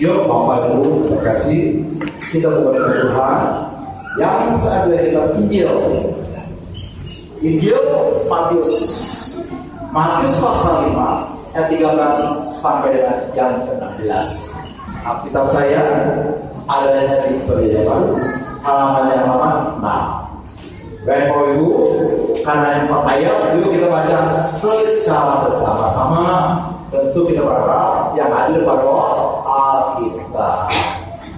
Yuk Bapak Ibu, terima kasih. Kita kepada Tuhan yang saatnya kita Injil Matius pasal 5 ayat 13 sampai dengan yang ke-16. Alkitab saya adanya di Perjanjian halaman yang lama. Baik Bapak Ibu, karena yang 4 ayat yuk kita baca secara bersama-sama. Tentu kita berharap yang hadir pada Alkitab.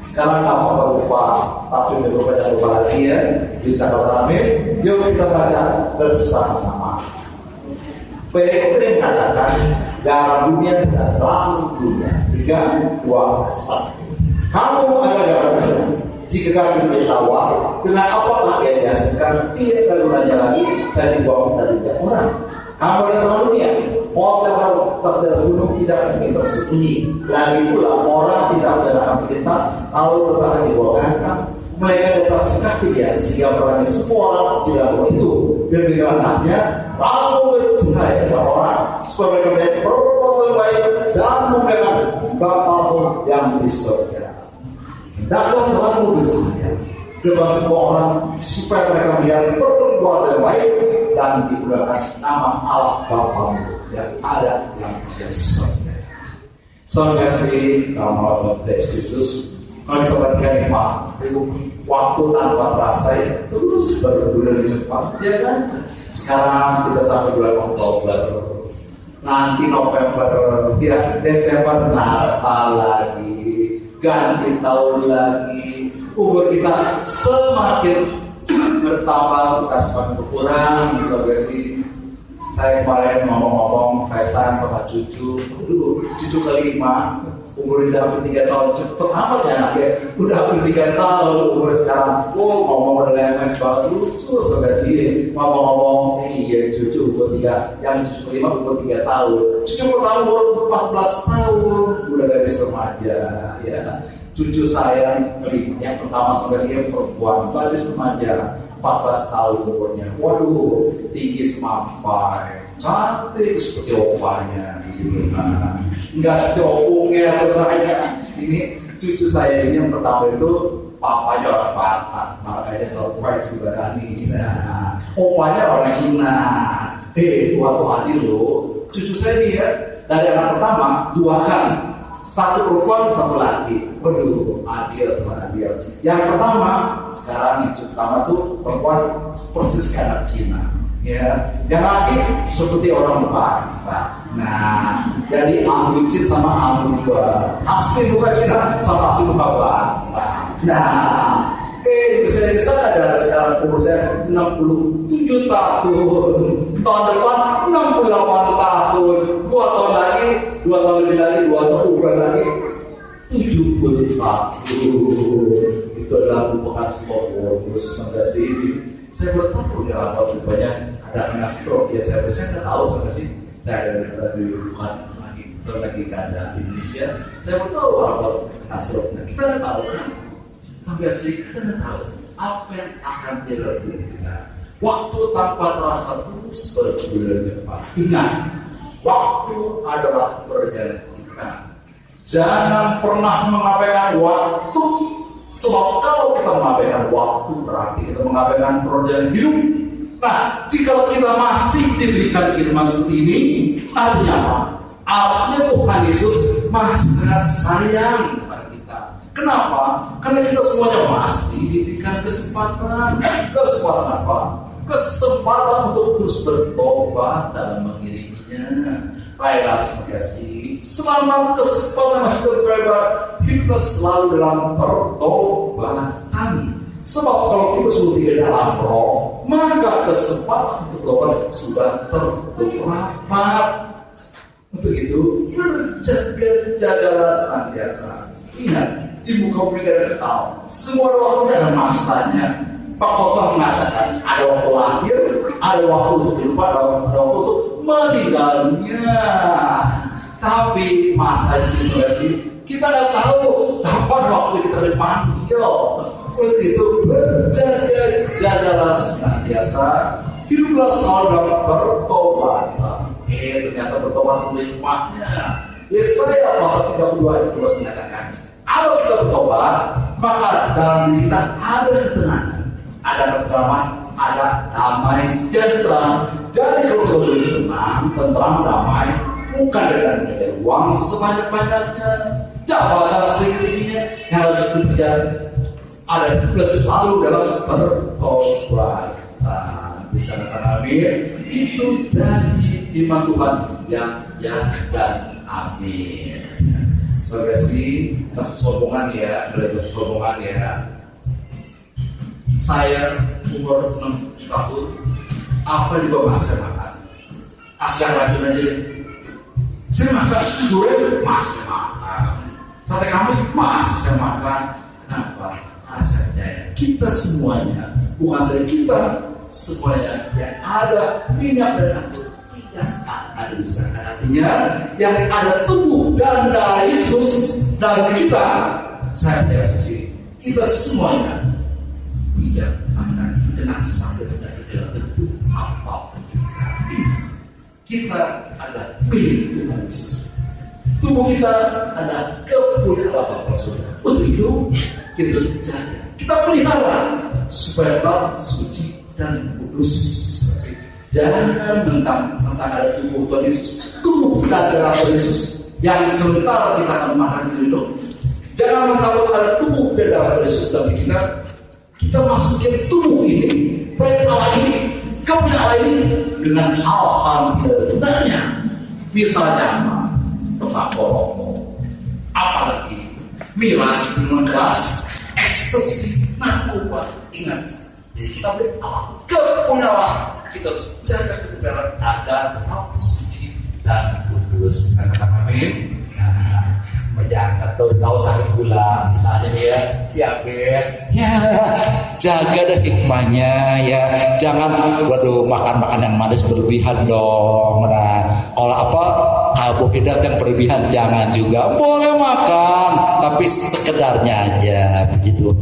Sekarang kamu lupa, tapi lupa jangan lupa lagi ya. Bisa kata amin. Yuk kita baca bersama-sama. Petrus mengatakan garam dunia dan terang dunia. 3, 2, 1. Kamu adalah garam dunia. Jika garam dunia tawar, dengan apakah ia dihasilkan? Tidak gunanya lagi dan dibuang dari orang. Kamu adalah terang dunia. Hotel terbunuh tidak mungkin bersembunyi. Lagi pula orang tidak dalam kita lalu bertahan di bawah kantang. Mereka di atas kaki dia sehingga merangi semua orang di dalam itu. Demikian anaknya kamu bercahaya kepada orang supaya mereka melihat perbuatan yang baik dan memegang Bapamu yang di surga. Hendaklah terangmu bercahaya kepada semua orang supaya mereka melihat perbuatan yang baik dan dimuliakan nama Allah Bapamu yang ada yang di surga. Saudara kasih nama Yesus Kristus, kalau kita perhatikan waktu tanpa terasa ya terus bergulir cepat, ya kan? Sekarang kita sampai bulan Oktober, nanti November, ya Desember Natal lagi, ganti tahun lagi, umur kita semakin bertambah, kita semakin berkurang, saudara sih. Saya kemarin ngomong-ngomong FaceTime sama cucu kelima, umurnya hampir 3 tahun, cepet amat ya anaknya, udah hampir 3 tahun umur sekarang. Ngomong dengan MS banget, lucu saudara sih. Ngomong-ngomong, iya cucu umur 3, yang cucu kelima umur 3 tahun, cucu pertama umur 14 tahun, udah gadis remaja, ya. Cucu saya yang pertama saudara sih perempuan, gadis remaja. 14 tahun umurnya, waduh, tinggi semampai, cantik seperti opanya, gitu. Enggak seperti opungnya, ini cucu saya ini yang pertama itu papanya orang Batak, makanya surprise juga nih. Nah, opanya orang Cina. Waktu adil lo, cucu saya dia dari anak pertama 2 kan. 1 perempuan 1 laki. Waduh, adil. Yang pertama sekarang yang pertama tuh perempuan persis kayak anak Cina, ya. Yang laki seperti orang Batak. Nah, jadi Anglicin sama Anglicin, asli bukan Cina sama asli bukan Batak. Nah, saya ada sekarang umur saya 67 tahun. Tahun depan 68 tahun. 2 tahun lagi, 2 tahun lebih lagi, 2 tahun lagi 70 tahun. Itu adalah merupakan sebuah bonus sampai sini. Saya bertahu ya apa rupanya ada kena stroke ya, saya nggak tahu sampai sih. Saya dari rumah lagi keadaan di Indonesia. Saya bertahu apa kena stroke. Nah, kita nggak tahu kan? Sampai sini kita nggak tahu apa yang akan terjadi. Waktu tanpa terasa terus bergulir cepat. Ingat, waktu adalah perjalanan kita. Jangan pernah mengabaikan waktu, sebab kalau kita mengabaikan waktu berarti kita mengabaikan perjalanan hidup. Nah, jika kita masih diberikan kehidupan seperti ini, artinya apa? Artinya Tuhan Yesus masih sangat sayang kepada kita. Kenapa? Karena kita semuanya masih diberikan kesempatan. Kesempatan apa? Kesempatan untuk terus bertobat dan mengiriminya. Baiklah, terima kasih. Selama kesempatan masih bertobat, kita selalu dalam pertobatan. Sebab kalau kita sudah tidak dalam roh, maka kesempatan untuk bertobat sudah tertutup rapat. Untuk itu, berjaga-jagalah senantiasa. Ingat, di muka bumi ada kekal. Semua waktu ada masanya. Pak Khotbah mengatakan ada waktu lahir, ada waktu untuk hidup, ada waktu untuk meninggalnya. Tapi masa situasi kita nggak tahu kapan waktu kita dipanggil. Untuk itu berjaga-jagalah senantiasa, hiduplah selalu dalam pertobatan. Ternyata bertobat itu hikmahnya. Yesaya pasal 32 ayat 12 mengatakan, kalau kita bertobat, maka dalam diri kita ada ketenangan, ada ketenangan, ada damai sejahtera. Jadi kalau kita boleh tenang, tentram, damai, bukan dengan mengejar uang sebanyak-banyaknya, jabatan sedikitnya yang harus bekerja, ada juga selalu dalam bertobat. Bisa katakan amin. Itu janji iman Tuhan yang dan amin. Saudara sih, sombongan ya, sombongan ya. Saya umur 6 tahun, apa juga masih makan. Asal racun aja deh. Saya makan durian masih makan. Sate kambing masih saya makan. Kenapa? Asalnya kita semuanya, bukan saja kita, semuanya yang ada minyak dan anggur tidak ada di sana. Artinya yang ada tubuh dan darah Yesus dalam kita, saya percaya kita semuanya tidak akan kena sakit penyakit dalam bentuk apapun. Kita ada milik Tuhan Yesus. Tubuh kita ada kepunyaan Bapa Surga. Untuk itu kita harus jaga, kita pelihara supaya tetap suci dan kudus. Jangan mentang ada tubuh Tuhan Yesus, tubuh dan darah Tuhan Yesus yang sementara kita akan makan itu hidup. Jangan mentang ada tubuh dan darah Tuhan Yesus dalam kita, kita masukin tubuh ini, proyek Allah ini, kepunyaan Allah ini dengan hal-hal yang tidak ada gunanya. Misalnya apa? Rokok, apalagi miras, minuman keras, ekstasi, narkoba. Ingat, jadi kita beri kepunyaan, kita harus jaga kebenaran agar tetap suci dan kudus. Katakan amin. Menjaga tahu sakit gula, misalnya dia diabetes, ya jaga deh hikmahnya ya, jangan waduh makan yang manis berlebihan dong. Nah kalau karbohidrat yang berlebihan jangan juga, boleh makan tapi sekedarnya aja begitu.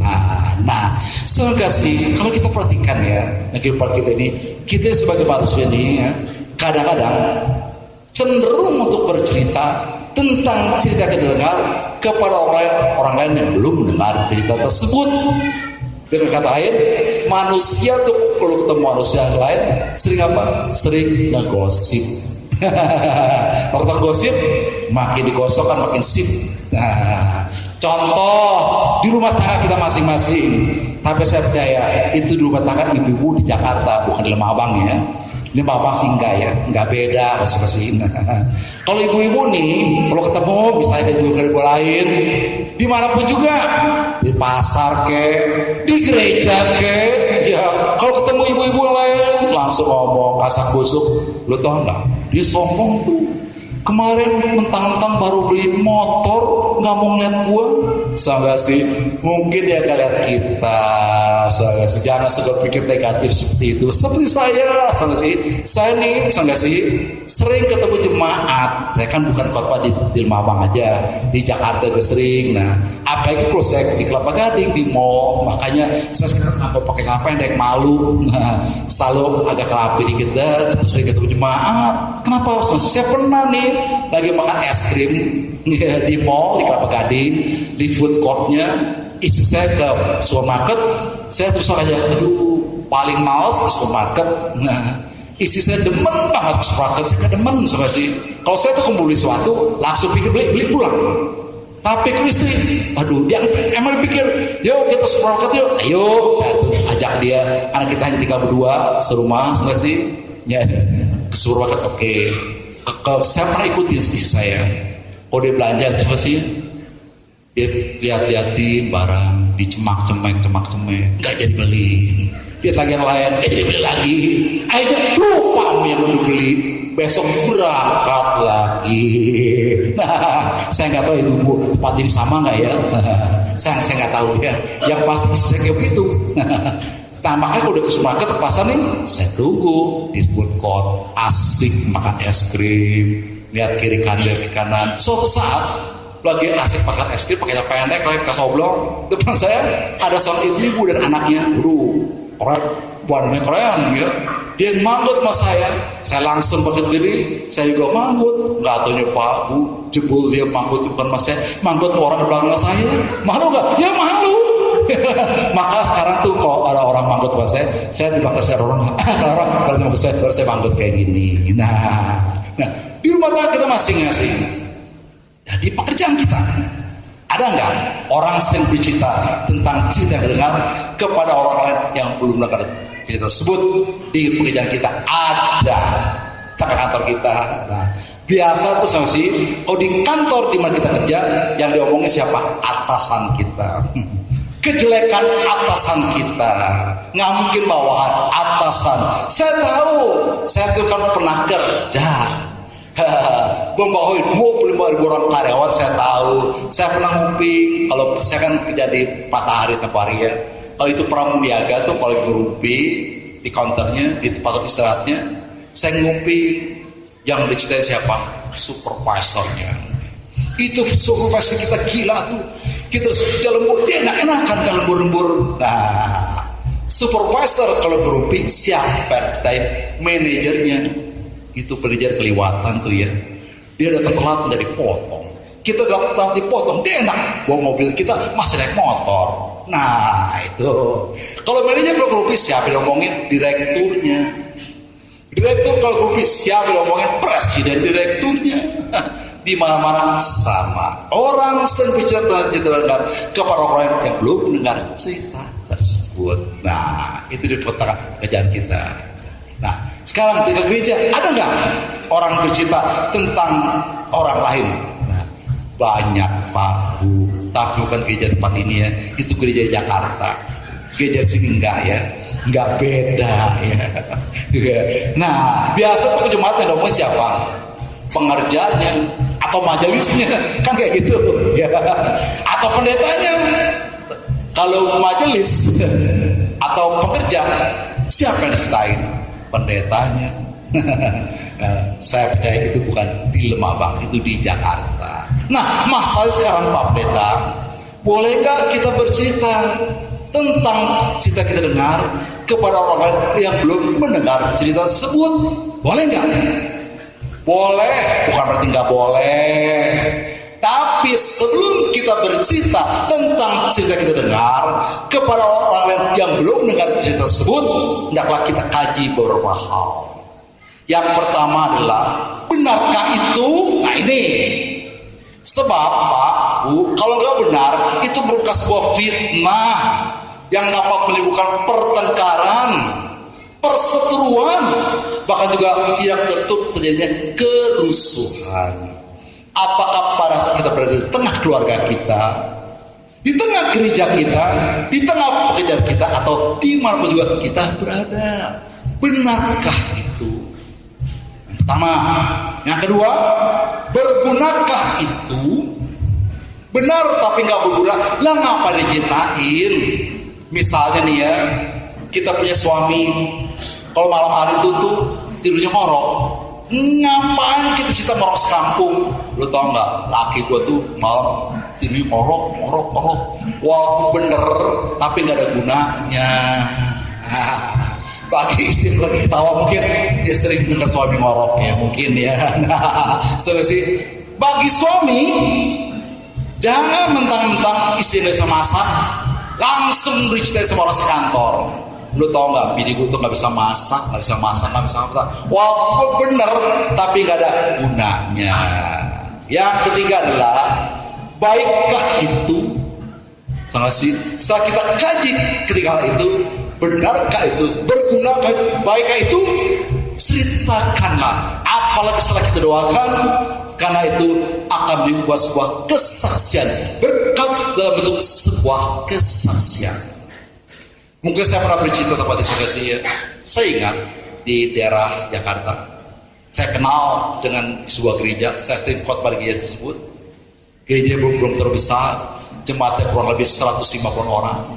Nah soalnya sih kalau kita perhatikan ya kehidupan kita ini, kita sebagai manusia ini ya, kadang-kadang cenderung untuk bercerita tentang cerita kita dengar kepada orang lain yang belum mendengar cerita tersebut. Dengan kata lain, manusia tuh kalau ketemu manusia yang lain sering apa? Sering ngegosip. Kalau gosip makin digosok kan makin sip. Nah, contoh di rumah tangga kita masing-masing. Tapi saya percaya itu di rumah tangga ibu-ibu di Jakarta, bukan di Lemah Abang ya. Ini bapak sih enggak beda masing-masing. Kalau ibu-ibu nih, kalau ketemu misalnya ibu-ibu lain, dimanapun juga, di pasar ke, di gereja ke, ya kalau ketemu ibu-ibu lain langsung ngomong kasak busuk, lo tau nggak? Dia sombong tuh. Kemarin mentang-mentang baru beli motor, nggak mau ngeliat gua, sama sih. Mungkin dia nggak lihat kita, sama sih. Jangan suka pikir negatif seperti itu. Seperti saya, sama sih. Saya nih, sama sih. Sering ketemu jemaat. Saya kan bukan khotbah di Lemabang aja, di Jakarta juga sering. Nah, apalagi kalau saya di Kelapa Gading, di mall, makanya saya sekarang apa pakai apa yang malu. Nah, selalu agak rapi dikit dah. Sering ketemu jemaat. Kenapa? Saya pernah nih lagi makan es krim di mall di Kelapa Gading, di food courtnya. Istri saya ke supermarket, saya terus aja aduh paling males ke supermarket. Nah istri saya demen banget ke supermarket, saya gak demen sama sih. Kalau saya tuh kumpul sesuatu langsung pikir beli pulang. Tapi ke istri, aduh dia emang pikir yuk kita supermarket yuk, ayo saya tuh ajak dia, anak kita hanya 3 berdua serumah sama sih ya, ke supermarket. Oke. Saya pernah ikutin istri saya. Oh dia belanja apa sih? Dia lihat-lihatin barang, dicemak-cemek, nggak jadi beli. Dia lagi yang lain, jadi beli lagi. Akhirnya lupa yang mau beli. Besok berangkat lagi. Nah, saya nggak tahu ibu tempat ini sama nggak ya? Saya nggak tahu ya. Yang pasti saya kayak begitu. Nah makanya udah ke supermarket ke pasar nih, saya tunggu di food court, asik makan es krim, lihat kiri kanan. Suatu saat lagi asik makan es krim, pakainya pendek, lagi ke soblong, depan saya ada seorang ibu dan anaknya, keren, warnanya keren ya. Dia manggut sama saya langsung pakai diri, saya juga manggut, nggak taunya Pak Bu, jebul dia manggut bukan mas saya, manggut orang di belakang saya, malu nggak? Ya malu. Maka sekarang tuh kalau ada orang manggut bukan saya di belakang saya orang kalau saya manggut kayak gini. Nah di rumah tangga kita masing-masing, jadi pekerjaan kita ada nggak orang sering bercerita tentang cerita yang dengar kepada orang lain yang belum dengar cerita tersebut? Di pekerjaan kita ada, sampai kantor kita. Nah, biasa tuh sih kalau di kantor di mana kita kerja yang diomongin siapa? Atasan kita. Kejelekan atasan kita, nggak mungkin bawahan atasan. Saya tahu, saya tuh kan pernah kerja, membawahi 25.000 orang karyawan. Saya tahu, saya pernah nguping. Kalau saya kan kerja di Matahari tempat hari ya. Kalau itu pramuniaga tuh kalau ngerumpi di counternya, di tempat istirahatnya, saya nguping. Yang diceritain siapa? Supervisornya. Itu supervisor kita gila tuh. Kita sudah lembur, dia enak-enakan kalau lembur-lembur. Nah, supervisor kalau berupi siapa? Type manajernya. Itu manajer kelewatan tuh ya. Dia datang telat dari potong. Kita datang dipotong, dia enak. Bawa mobil kita masih naik motor. Nah itu. Kalau manajer kalau berupi siapa yang ngomongin? Direkturnya. Direktur kalau berupi siapa yang ngomongin? Presiden direkturnya. Di mana-mana sama orang sering bicara tentang kepada orang yang belum mendengar cerita tersebut. Nah itu di pekerjaan kita. Nah sekarang di gereja ada nggak orang bercerita tentang orang lain? Nah, banyak Pak Bu, tapi bukan gereja tempat ini ya, itu gereja Jakarta. Gereja di sini enggak ya, enggak beda ya. Nah biasa tuh jemaatnya ngomong siapa? Pengerjanya atau majelisnya, kan kayak gitu ya, atau pendetanya. Kalau majelis atau pekerja siapa yang diceritain? Pendetanya. Saya percaya itu bukan di Lemabang, itu di Jakarta. Nah masalah sekarang Pak Pendeta, boleh gak kita bercerita tentang cerita kita dengar kepada orang lain yang belum mendengar cerita tersebut? Boleh gak? Boleh, bukan berarti nggak boleh. Tapi sebelum kita bercerita tentang cerita kita dengar kepada orang lain yang belum mendengar cerita tersebut, hendaklah kita kaji beberapa hal. Yang pertama adalah, benarkah itu? Nah ini, sebab Pak Bu, kalau nggak benar, itu merupakan sebuah fitnah yang dapat menimbulkan pertengkaran, perseteruan, bahkan juga tidak tertutup terjadinya kerusuhan. Apakah pada saat kita berada di tengah keluarga kita, di tengah gereja kita, di tengah pekerjaan kita, atau di mana pun juga kita berada, benarkah itu? Yang pertama. Yang kedua, bergunakah itu? Benar tapi nggak berguna, lah ngapa diceritain? Misalnya nih ya, kita punya suami, kalau malam hari itu tuh tidurnya ngorok. Ngapain kita cerita ngorok sekampung? Lo tau nggak? Laki gue tuh malam tidurnya ngorok. Wah bener, tapi nggak ada gunanya. Bagi istri lagi ketawa, mungkin dia sering dengar suami ngorok ya, mungkin ya. Solusi bagi suami, jangan mentang-mentang istri nggak bisa masak, langsung diceritain sama orang sekantor. Lu tau gak, bini gue tuh gak bisa masak. Wah bener, tapi gak ada gunanya. Yang ketiga adalah, baikkah itu? Setelah kita kaji ketika hal itu, benarkah itu? Bergunakah itu? Baikkah itu? Ceritakanlah. Apalagi setelah kita doakan, karena itu akan membuat sebuah kesaksian, berkat dalam bentuk sebuah kesaksian. Mungkin saya pernah bercerita tempat diskusi ya. Saya ingat di daerah Jakarta, saya kenal dengan sebuah gereja. Saya sering khotbah di gereja tersebut. Gereja belum terlalu besar, jemaatnya kurang lebih 150 orang.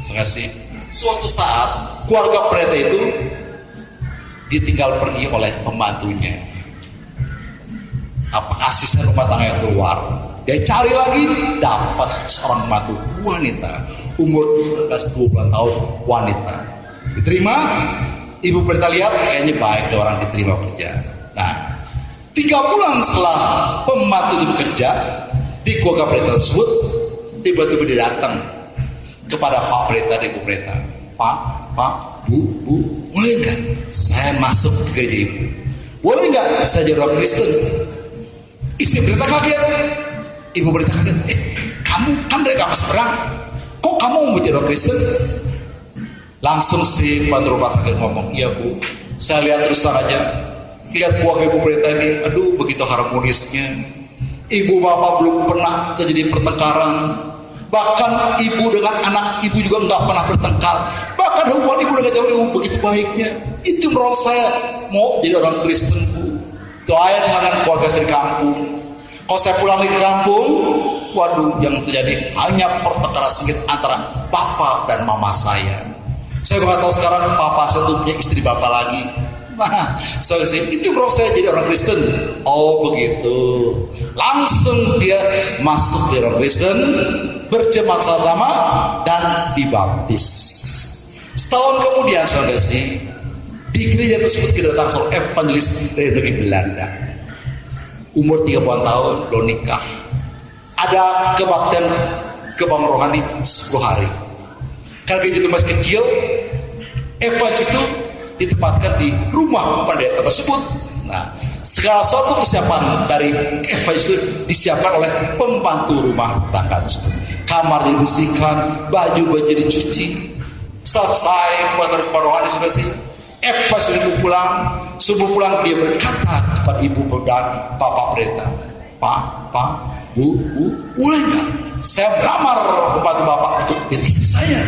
Saya kasih. Suatu saat keluarga pendeta itu ditinggal pergi oleh pembantunya. Apa asisten rumah tangga yang keluar? Dia cari lagi, dapat seorang pembantu wanita, umur 19-20 tahun, wanita. Diterima, ibu pendeta lihat kayaknya baik, orang diterima kerja. Nah, 3 bulan setelah pembantu itu bekerja di keluarga pendeta tersebut, tiba-tiba dia datang kepada Pak Pendeta dan Ibu Pendeta. Pak, Bu, boleh nggak saya masuk ke gereja Ibu? Boleh nggak saya jadi orang Kristen? Istri pendeta kaget, Ibu Pendeta kaget. Kamu kan dari agama seberang, kok kamu mau jadi orang Kristen? Langsung si pembantu rumah tangga ngomong, iya Bu, saya lihat terus aja, lihat keluarga Ibu Pendeta ini, aduh begitu harmonisnya. Ibu bapak belum pernah terjadi pertengkaran. Bahkan ibu dengan anak ibu juga nggak pernah bertengkar. Bahkan hubungan ibu dengan jauh ibu begitu baiknya. Itu menurut saya mau jadi orang Kristen, Bu. Lain dengan keluarga saya di kampung. Kalau saya pulang ke kampung, waduh, yang terjadi hanya pertengkaran sengit antara bapak dan mama saya. Saya nggak tahu sekarang papa saya tuh punya istri bapak lagi. Nah, itu menurut saya jadi orang Kristen. Oh begitu. Langsung dia masuk di orang Kristen, berjemaat sama-sama dan dibaptis. Setahun kemudian saudara sih, di gereja tersebut kedatangan seorang evangelis dari negeri Belanda. Umur 30 tahun, belum nikah. Ada kebaktian kebang rohani 10 hari. Karena gereja itu masih kecil, evangelis itu ditempatkan di rumah pendeta tersebut. Nah, segala suatu kesiapan dari evangelis itu disiapkan oleh pembantu rumah tangga tersebut. Kamar dibersihkan, baju dicuci. Selesai penerbangan rohani sudah sih, evangelis itu pulang. Subuh pulang dia berkata kepada ibu dan bapak pendeta, Pak, Bu, boleh nggak saya melamar pembantu bapak untuk jadi istri saya?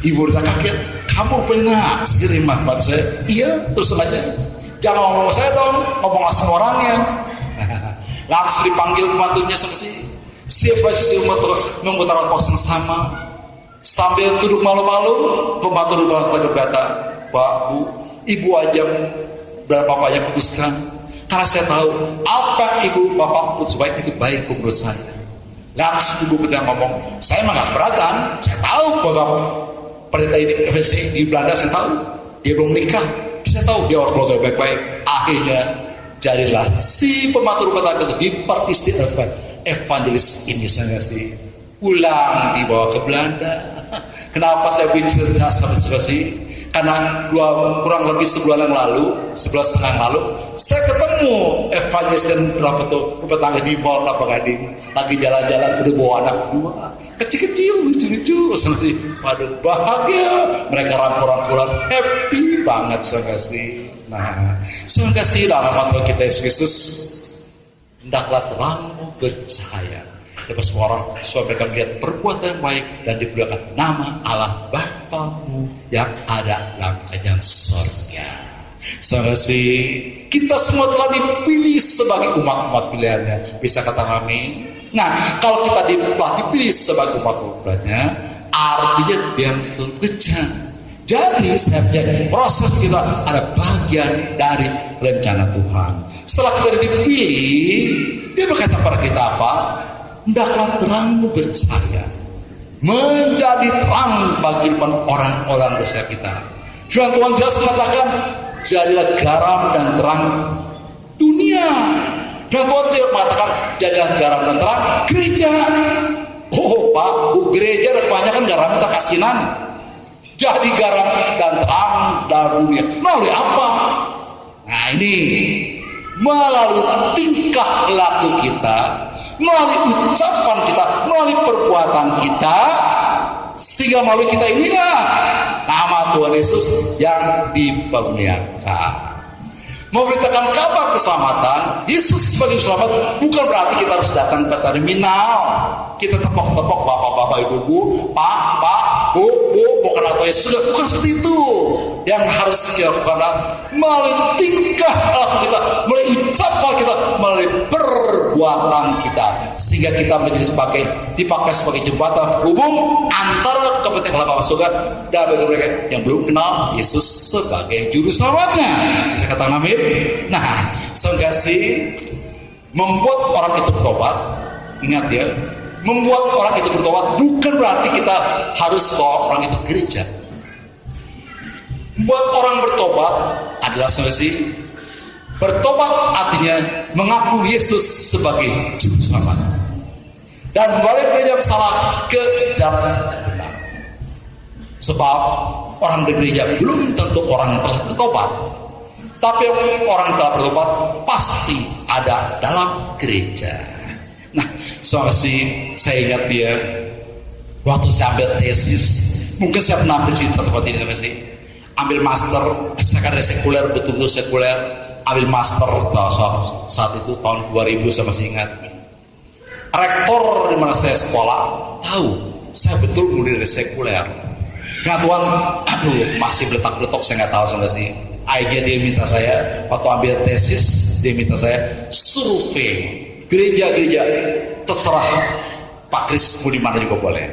Ibu udah kaget, kamu pernah kirim buat saya? Iya, terus aja. Jangan ngomong saya dong, ngomong langsung orangnya. Langsung dipanggil pembantunya sama si evangelis memutar pos yang sama. Sambil duduk malu-malu, pembantu rumah berkata, Pak, Bu, Ibu aja berapa banyak putuskan. Karena saya tahu apa Ibu Bapak putus baik itu baik menurut saya. Langsung Ibu kita ngomong, saya emang gak keberatan. Saya tahu bahwa pendeta ini di Belanda, saya tahu dia belum nikah, saya tahu dia orang keluarga baik-baik. Akhirnya jadilah si pembantu rumah tangga itu dipartisipasi evangelis ini saya sih pulang dibawa ke Belanda. Kenapa saya bicara sama sih? Karena kurang lebih sebulan yang lalu, 11 setengah yang lalu, saya ketemu evangelis dan berapa tuh rumah tangga di Mall Kelapa Gading lagi jalan-jalan, udah bawa anak 2 kecil-kecil, lucu-lucu, sih. Waduh, bahagia. Mereka rampur-rampuran, happy banget, saya kasih. Nah, saya kasih dalam nama kita Yesus Kristus, hendaklah terangmu bercahaya dapat semua orang, supaya mereka melihat perbuatan yang baik dan dimuliakan nama Allah Bapamu yang ada dalam kerajaan sorga. Saya kasih, kita semua telah dipilih sebagai umat-umat pilihannya. Bisa kata kami. Nah, kalau kita dipilih sebagai umat-umatnya, artinya dia bekerja. Jadi saya percaya proses kita ada bagian dari rencana Tuhan. Setelah kita dipilih, dia berkata pada kita apa? Hendaklah terangmu bercahaya, menjadi terang bagi depan orang-orang di sekitar kita. Firman Tuhan jelas mengatakan, jadilah garam dan terang dunia. Dan Tuhan tidak mengatakan jadilah garam dan terang gereja. Oh Pak, gereja ada kebanyakan garam dan kasinan. Jadi garam dan terang dalam dunia. Melalui apa? Nah ini, melalui tingkah laku kita, melalui ucapan kita, melalui perbuatan kita, sehingga melalui kita inilah nama Tuhan Yesus yang dipermuliakan. Memberitakan kabar keselamatan Yesus sebagai selamat bukan berarti kita harus datang ke terminal, kita tepok-tepok bapak-bapak, ibu-ibu, pak, bu, bukan atau Yesus, bukan seperti itu. Yang harus kita lakukan melalui tingkah laku kita, melalui ucapan kita, melalui perbuatan kita, sehingga kita menjadi dipakai sebagai jembatan hubung antara kepentingan Bapa surga dan bagi mereka yang belum kenal Yesus sebagai juru selamatnya. Bisa katakan amin. Nah, saya kasih membuat orang itu bertobat. Ingat ya, membuat orang itu bertobat bukan berarti kita harus bawa orang itu ke gereja. Membuat orang bertobat adalah solusi Bertobat artinya mengaku Yesus sebagai juru selamat dan balik dari yang salah ke jalan yang benar. Sebab orang di gereja belum tentu orang yang telah bertobat, tapi orang yang telah bertobat pasti ada dalam gereja. Nah, saya ingat dia waktu saya ambil tesis, mungkin saya pernah bercerita tempat ini sih. Ambil master, saya kan sekuler, betul-betul sekuler. Ambil master saat itu tahun 2000, saya masih ingat. Rektor di mana saya sekolah tahu saya betul mulai dari sekuler. Karena Tuhan, masih beletak-beletok, saya nggak tahu sama sih. Akhirnya dia minta saya waktu ambil tesis, dia minta saya survei gereja-gereja, terserah Pak Kris mau di mana juga boleh.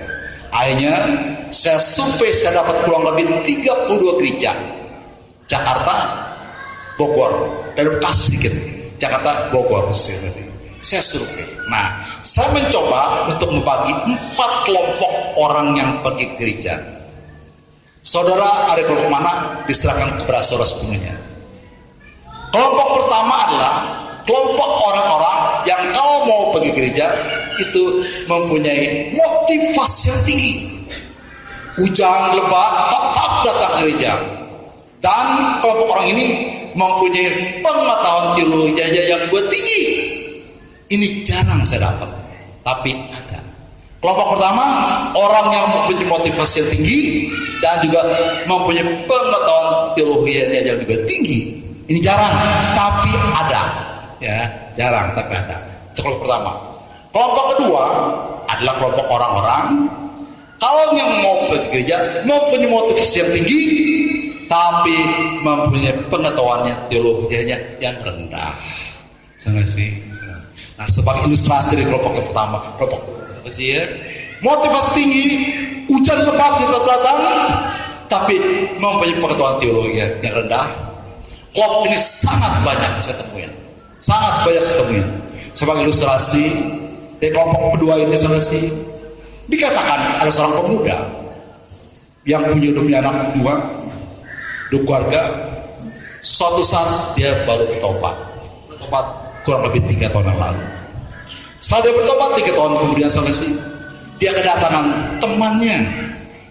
Akhirnya saya survei, saya dapat kurang lebih 32 gereja. Jakarta, Bogor, dari Bekasi sedikit. Jakarta, Bogor, saya survei. Nah, saya mencoba untuk membagi 4 kelompok orang yang pergi ke gereja. Saudara ada kelompok mana? Diserahkan kepada saudara sepenuhnya. Kelompok pertama adalah kelompok orang-orang yang kalau mau pergi gereja itu mempunyai motivasi yang tinggi. Hujan lebat tetap datang ke gereja. Dan kelompok orang ini mempunyai pengetahuan teologi yang tinggi. Ini jarang saya dapat, tapi ada. Kelompok pertama, orang yang mempunyai motivasi yang tinggi dan juga mempunyai pengetahuan teologi yang juga tinggi. Ini jarang, tapi ada. Ya, jarang, tapi ada. Itu kelompok pertama. Kelompok kedua adalah kelompok orang-orang kalau yang mau pergi gereja mempunyai motivasi yang tinggi, tapi mempunyai pengetahuannya teologianya yang rendah. Sama sih. Nah, sebagai ilustrasi dari kelompok yang pertama, kelompok apa sih ya? Motivasi tinggi, hujan lebat tetap datang, tapi mempunyai pengetahuan teologi yang rendah. Kelompok ini sangat banyak saya temuin. Sangat banyak saya temuin. Sebagai ilustrasi dari kelompok kedua ini sama sih. Dikatakan ada seorang pemuda yang punya anak dua keluarga. Suatu saat dia baru bertobat kurang lebih 3 tahun yang lalu. Setelah dia bertobat 3 tahun kemudian selesai, dia kedatangan temannya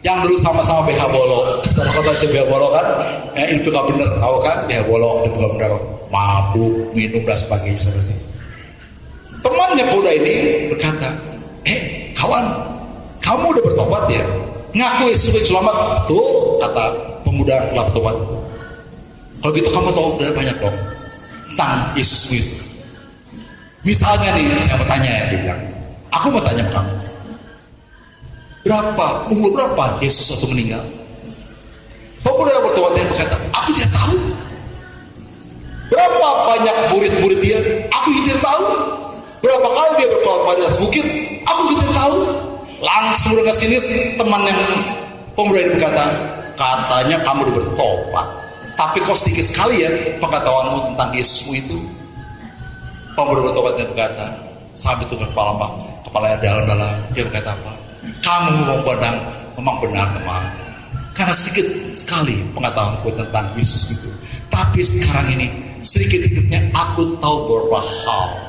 yang dulu sama-sama BH Bolo. Kalau kata si BH Bolo kan, itu gak bener, tahu kan? BH Bolo itu gak bener, mabuk, minum dan sebagainya selesai. Temannya pemuda ini berkata, kawan, kamu udah bertobat ya? Ngaku Yesus sebagai selamat. Tuh kata pemuda telah bertobat. Kalau gitu kamu tahu udah banyak dong tentang Yesus itu. Misalnya nih, saya mau tanya ya, dia bilang, aku mau tanya ke kamu, umur berapa Yesus waktu meninggal? Pemuda yang bertobat dia berkata, aku tidak tahu. Berapa banyak murid-murid dia? Aku tidak tahu. Berapa kali dia berkhotbah di atas bukit? Aku tidak tahu. Langsung dengan sinis teman yang pemuda ini berkata, katanya kamu udah bertobat, tapi kok sedikit sekali ya pengetahuanmu tentang Yesusmu itu. Pemuda bertobat dan berkata, sambil itu kepala dalam-dalam, dia berkata apa? Kamu memang benar teman, karena sedikit sekali pengetahuanku tentang Yesus itu. Tapi sekarang ini sedikit-sedikitnya aku tahu beberapa hal.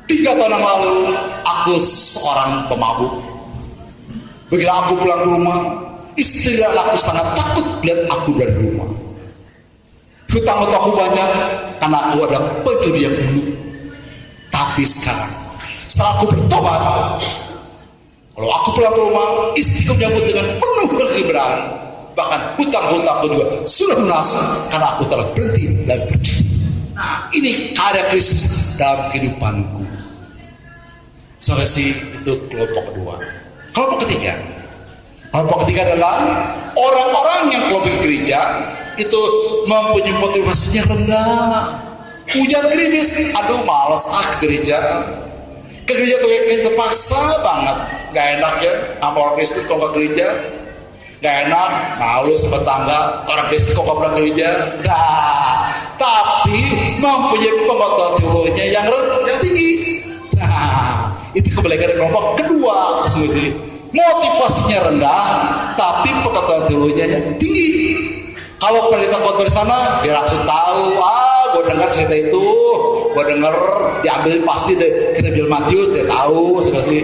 3 tahun yang lalu aku seorang pemabuk. Begitu aku pulang ke rumah, istri dan anakku sangat takut lihat aku dari rumah. Hutang-hutangku banyak karena aku ada pencuri yang dulu. Tapi sekarang setelah aku bertobat, kalau aku pulang ke rumah, istriku menyambut dengan penuh kegembiraan. Bahkan hutang-hutangku juga sudah lunas karena aku telah berhenti dan berjudi. Nah, ini karya Kristus dalam kehidupanku. Saudara-saudari, itu kelompok kedua. Kelompok ketiga adalah orang-orang yang kelompok gereja itu mempunyai motivasinya rendah. Hujan gerimis, aduh males ke gereja. Ke gereja tuh kayak terpaksa banget. Gak enak ya sama orang Kristen kalau ke gereja. Gak enak, malu sama tangga orang Kristen kok gak pernah gereja. Nah, tapi mempunyai pengetahuan teologinya yang tinggi. Nah, itu kebalikan dari kelompok kedua. Motivasinya rendah, tapi pengetahuan teologinya yang tinggi. Kalau pendeta khotbah di sana, dia langsung tahu, gue dengar cerita itu, gue dengar diambil pasti kita bilang Matius, dia tahu sudah sih.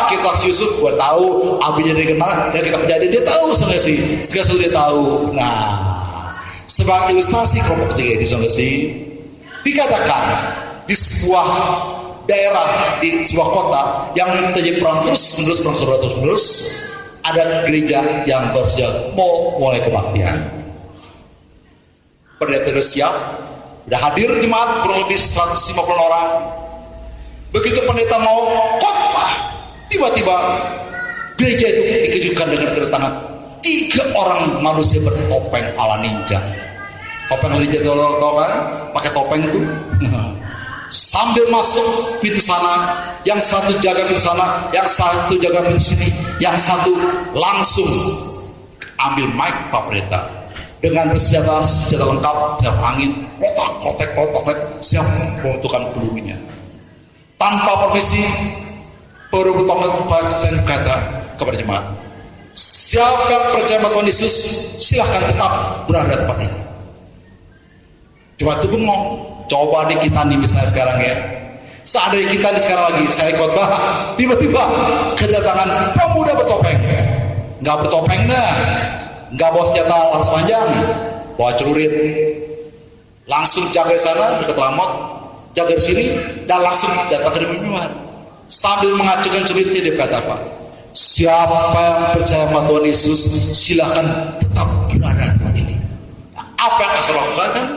Kisah Yusuf gue tahu, abinya dia kenal, dan kita kejadian dia tahu sudah sih, segala dia tahu. Nah, sebagai ilustrasi kelompok ketiga ini sudah sih, dikatakan di sebuah daerah, di sebuah kota yang terjadi perang terus menerus, ada gereja yang bersedia mau mulai kebaktian. Pendeta siap, udah hadir jemaat kurang lebih 150 orang. Begitu pendeta mau khotbah, tiba-tiba gereja itu dikejutkan dengan kedatangan 3 orang manusia bertopeng ala ninja. Topeng ninja itu tahu kan? Pakai topeng itu. Sambil masuk pintu sana, yang satu jaga pintu sana, yang satu jaga pintu sini, yang satu langsung ambil mic Pak Pendeta dengan senjata lengkap, siap angin, kotek, siap membutuhkan pelurunya. Tanpa permisi, baru berkata kepada jemaat, siapa yang percaya Tuhan Yesus, silahkan tetap berada di tempat ini. Jemaat itu bengong. Coba di kita nih misalnya sekarang ya, seandainya kita nih sekarang lagi saya khotbah, tiba-tiba kedatangan pemuda bertopeng, nggak bertopeng dah, nggak bawa senjata laras panjang, bawa celurit, langsung jaga di sana dekat lamot, jaga di sini, dan langsung datang ke pimpinan sambil mengacungkan celuritnya. Dia berkata apa? Siapa yang percaya sama Tuhan Yesus, silahkan tetap berada di tempat ini. Apa yang saya lakukan kan?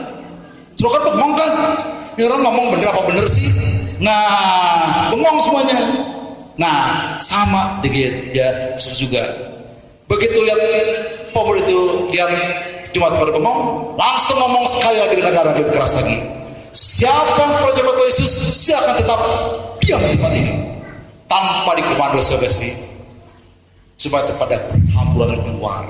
Suruh kan bengong kan? Ini orang ngomong bener apa bener sih? Nah, bengong semuanya. Nah, sama di gereja juga. Begitu lihat pemuda itu, lihat jemaat pada bengong, langsung ngomong sekali lagi dengan darah lebih keras lagi. Siapa yang percaya Tuhan Yesus, silakan tetap diam di tempat ini. Tanpa dikomando sebesi, supaya kepada hamburan keluar.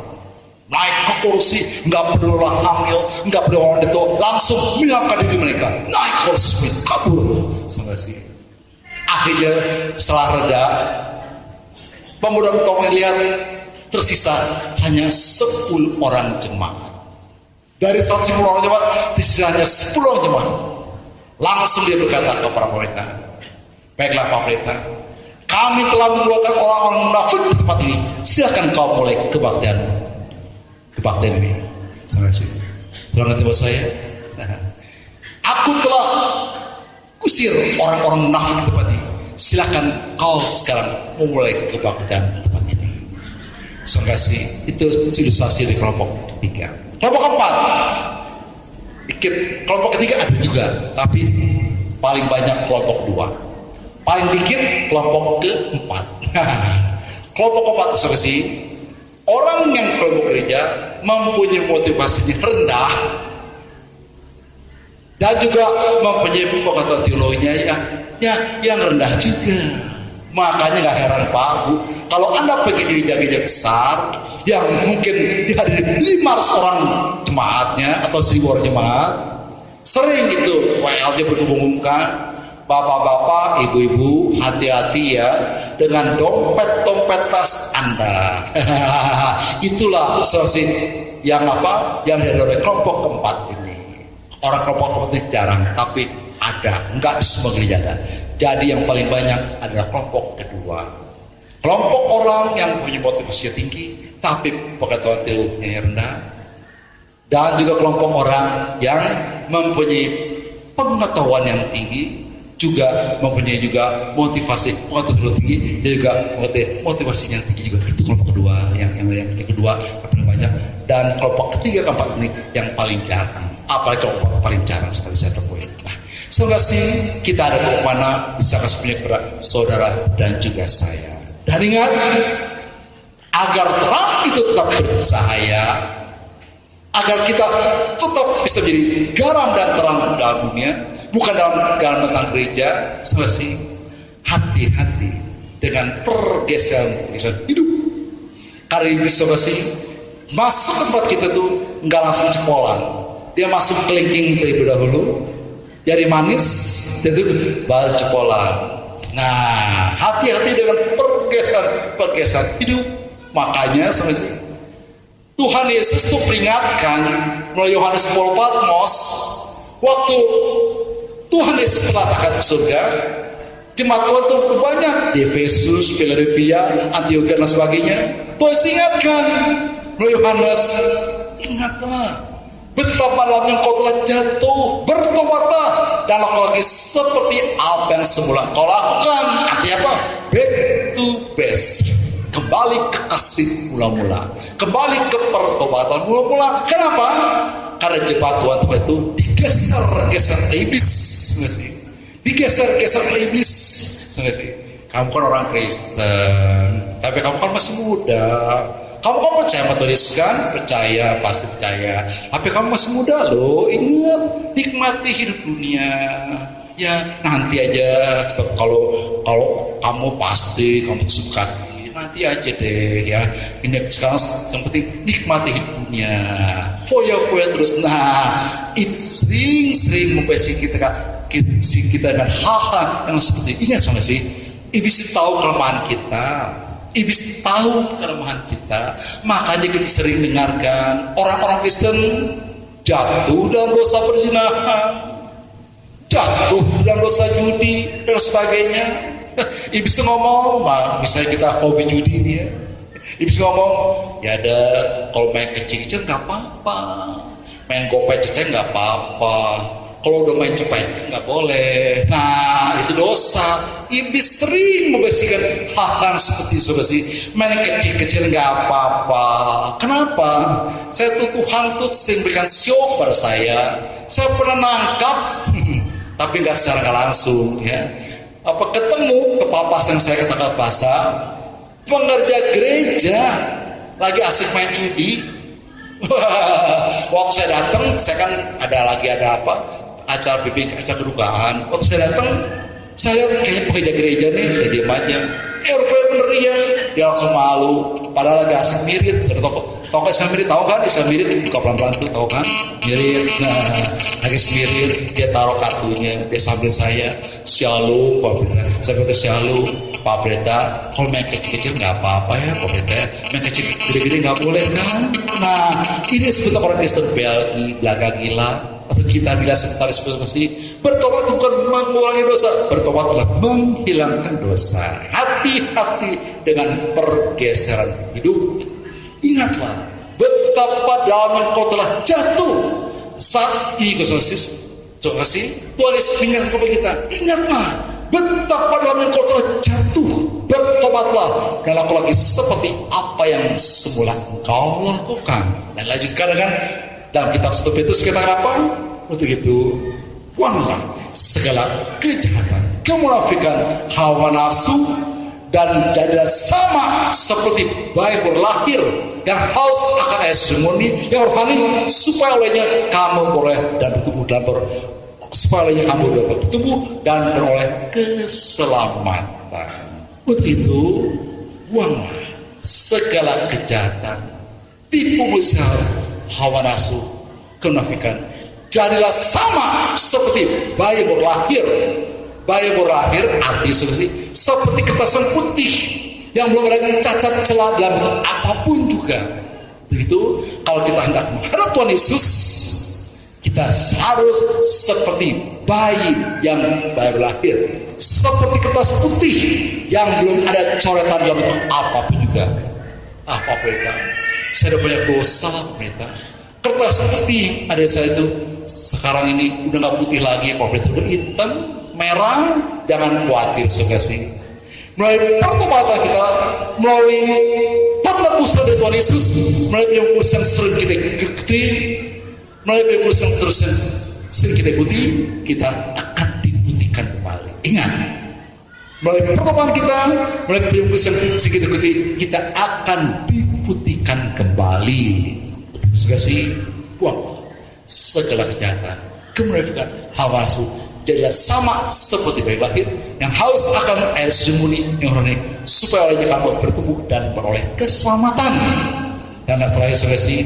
Naik ke kursi, nggak perlu hamil, nggak perlu orang itu, langsung menyelamatkan diri mereka. Naik ke kursi, kabur. Sampai sih. Akhirnya setelah reda, pemuda bertopeng lihat tersisa hanya 10 orang jemaat. Dari 110 orang jemaat, tersisa hanya 10 orang jemaat. Langsung dia berkata kepada pendeta, baiklah Pak Pendeta, kami telah mengeluarkan orang-orang munafik di tempat ini. Silakan kau mulai kebaktian ini. Sampai sini. Tolong nanti saya. Aku telah kusir orang-orang munafik di tempat ini. Silakan kau sekarang memulai kebaktian di tempat ini. Sampai sini. Itu ilustrasi di kelompok ketiga. Kelompok keempat, dikit. Kelompok ketiga ada juga, tapi paling banyak kelompok 2. Paling dikit kelompok keempat. Kelompok keempat seperti orang yang kelompok gereja mempunyai motivasinya rendah dan juga mempunyai pengetahuan teologinya yang rendah juga. Makanya gak heran Pak Bu, kalau Anda pergi gereja-gereja besar yang mungkin dihadiri 500 orang jemaatnya atau 1000 orang jemaat, sering itu WL-nya berhubungkan, bapak-bapak, ibu-ibu, hati-hati ya dengan dompet-dompet tas Anda. Itulah solusi yang dari kelompok keempat ini. Orang kelompok keempat ini jarang, tapi ada, enggak di semua gereja ada. Jadi yang paling banyak adalah kelompok kedua. Kelompok orang yang punya motivasi tinggi, tapi pengetahuan teologinya rendah. Dan juga kelompok orang yang mempunyai pengetahuan yang tinggi, juga mempunyai juga motivasi pengetahuan tinggi, dan juga motivasi yang tinggi juga. Itu kelompok kedua yang kedua yang paling banyak. Dan kelompok ketiga keempat ini yang paling jarang. Apalagi kelompok paling jarang sekali saya temui. Nah, semoga sih kita ada kelompok mana bisa kasih kepada saudara dan juga saya. Dan ingat, agar terang itu tetap bercahaya, agar kita tetap bisa menjadi garam dan terang dalam dunia, bukan dalam garam tentang gereja, selesai. Hati-hati dengan pergeseran hidup. Karena ini bisa masuk tempat kita tuh nggak langsung cepolan, dia masuk kelingking terlebih dahulu, jari manis, itu baru cepolan. Nah, hati-hati dengan pergeseran hidup. Makanya Tuhan Yesus tuh peringatkan melalui Yohanes 10 Patmos, Waktu Tuhan Yesus telah akan ke surga, jemaat Tuhan itu banyak di Efesus, Philadelphia, Antioquia dan sebagainya. Tuhan ingatkan, Yohanes, ingatlah betapa dalamnya kau telah jatuh, bertobatlah dan lakukan lagi seperti apa yang semula kau lakukan. Artinya apa? Back to basic, kembali ke kasih mula-mula, kembali ke pertobatan mula-mula. Kenapa? Karena jemaat Tuhan itu digeser-geser iblis, digeser-geser iblis. Kamu kan orang Kristen, tapi kamu kan masih muda. Kamu kan percaya sama Tuhan Yesus kan? Percaya, pasti percaya. Tapi kamu masih muda loh. Ingat, nikmati hidup dunia. Ya nanti aja. Kalau kamu pasti kamu suka. Nanti aja deh ya. Ini sekarang yang penting nikmati hidup dunia. Foya terus. Nah, itu sering mempersi kita dengan hal-hal yang seperti ini. Sama sih. Iblis tahu kelemahan kita. Iblis tahu kelemahan kita, makanya kita sering dengarkan orang-orang Kristen jatuh dalam dosa perzinahan, jatuh dalam dosa judi dan sebagainya. Iblis ngomong, misalnya kita hobi judi ini ya, Iblis ngomong, ya ada kalau main kecil-kecil nggak apa-apa, main gopay ceceng nggak apa-apa. Kalau udah main cepet nggak boleh. Nah itu dosa. Iblis sering membersihkan hal-hal seperti itu sih. Main kecil-kecil nggak apa-apa. Kenapa? Saya tuh Tuhan tuh sering berikan syok pada saya. Saya pernah nangkap, tapi nggak secara langsung ya. Apa ketemu kepapasan saya kata pasar, pengerja gereja lagi asik main judi. Waktu saya datang, saya kan ada apa? Acara bimbing, acara kedukaan. Waktu saya datang, saya lihat kayak pekerja gereja nih, saya diam aja. Rupanya bener dia langsung malu. Padahal lagi asik mirip. Ada toko Islam mirip, tahu kan? Islam mirip buka pelan-pelan tuh, tahu kan? Mirip. Nah, lagi mirip, dia taruh kartunya, dia sambil saya, shalom, Pak Pendeta. Saya bilang shalom, Pak Pendeta. Kalau main kecil-kecil nggak apa-apa ya, Pak Pendeta. Main kecil gede-gede nggak boleh kan? Nah, ini sebetulnya orang Kristen Belgi, belaga gila. Atau kita bila sebentar seperti bertobat bukan mengurangi dosa, bertobat adalah menghilangkan dosa. Hati-hati dengan pergeseran hidup. Ingatlah betapa dalam kau telah jatuh saat ini kesosis. Coba kasih Tuhan Yesus mengingatkan kepada kita. Ingatlah betapa dalam kau telah jatuh, bertobatlah dan lakukan lagi seperti apa yang semula engkau lakukan. Dan lanjut sekarang kan dalam kitab 1 Petrus kita apa? Untuk itu buanglah segala kejahatan, kemunafikan, hawa nafsu, dan jadilah sama seperti bayi berlahir yang haus akan air susu murni yang rohani, supaya olehnya kamu boleh dan bertumbuh dan supaya olehnya kamu dapat bertumbuh dan beroleh keselamatan. Untuk itu buanglah segala kejahatan, tipu besar, hawa nafsu, kemunafikan. Jadilah sama seperti bayi berlahir. Bayi berlahir artinya seperti kertas yang putih yang belum ada cacat celah dalam bentuk apapun juga. Begitu kalau kita hendak menghadap Tuhan Yesus, kita harus seperti bayi yang baru lahir, seperti kertas putih yang belum ada coretan dalam bentuk apapun juga. Apa Pendeta? Saya udah banyak dosa, Pendeta. Kertas putih ada saya itu sekarang ini udah nggak putih lagi, Pak Pendeta, udah hitam, merah. Jangan khawatir, saudara sih. Melalui pertobatan kita, melalui penebusan dari Tuhan Yesus, melalui penebusan sering kita ikuti, melalui penebusan terus sering kita ikuti, kita akan diputihkan kembali. Ingat, melalui pertobatan kita, melalui penebusan sering kita ikuti, kita akan diputihkan kembali. Saudara sih, buang segala kejahatan, kemunafikan, hawa nafsu. Jadilah sama seperti bayi lahir yang haus akan air susu murni yang rohani, supaya olehnya kamu bertumbuh dan beroleh keselamatan. Dan yang terakhir saudara,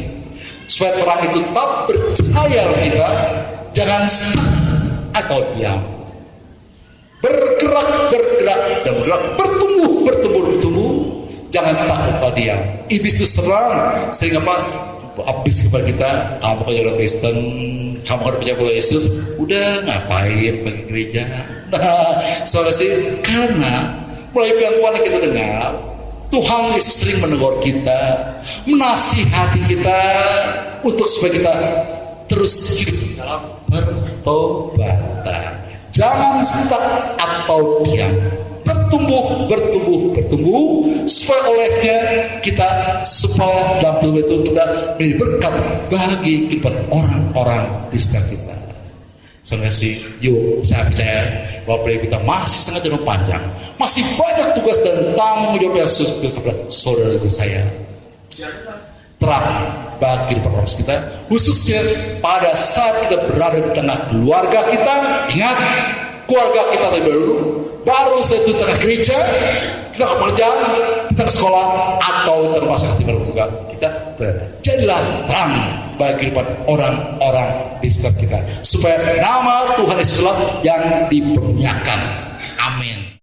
supaya terang itu tetap bercahaya kita, jangan stuck atau diam. Bergerak dan bergerak, bertumbuh. Jangan stuck atau diam. Iblis itu sering apa? Habis kepada kita, kamu kayak orang Kristen, kamu kan percaya pada Yesus, udah ngapain bagi gereja? Nah, soalnya sih karena melalui pengakuan yang kita dengar, Tuhan Yesus sering menegur kita, menasihati kita untuk supaya kita terus hidup dalam pertobatan. Jangan stuck atau diam. Bertumbuh supaya olehnya kita supaya dalam tubuh itu kita menjadi berkat bagi kehidupan orang-orang di sekitar kita. Soalnya sih, yuk saya percaya bahwa kita masih sangat jauh panjang, masih banyak tugas dan tanggung jawab yang khusus kepada saudara saya. Terang bagi kehidupan orang kita, khususnya pada saat kita berada di tengah keluarga kita. Ingat, keluarga kita terlebih dahulu, baru saya itu tengah gereja, kita ke pekerjaan, kita ke sekolah, atau termasuk di keluarga kita berada. Jadilah terang bagi kehidupan orang-orang di sekitar kita, supaya nama Tuhan Yesuslah yang dipermuliakan. Amin.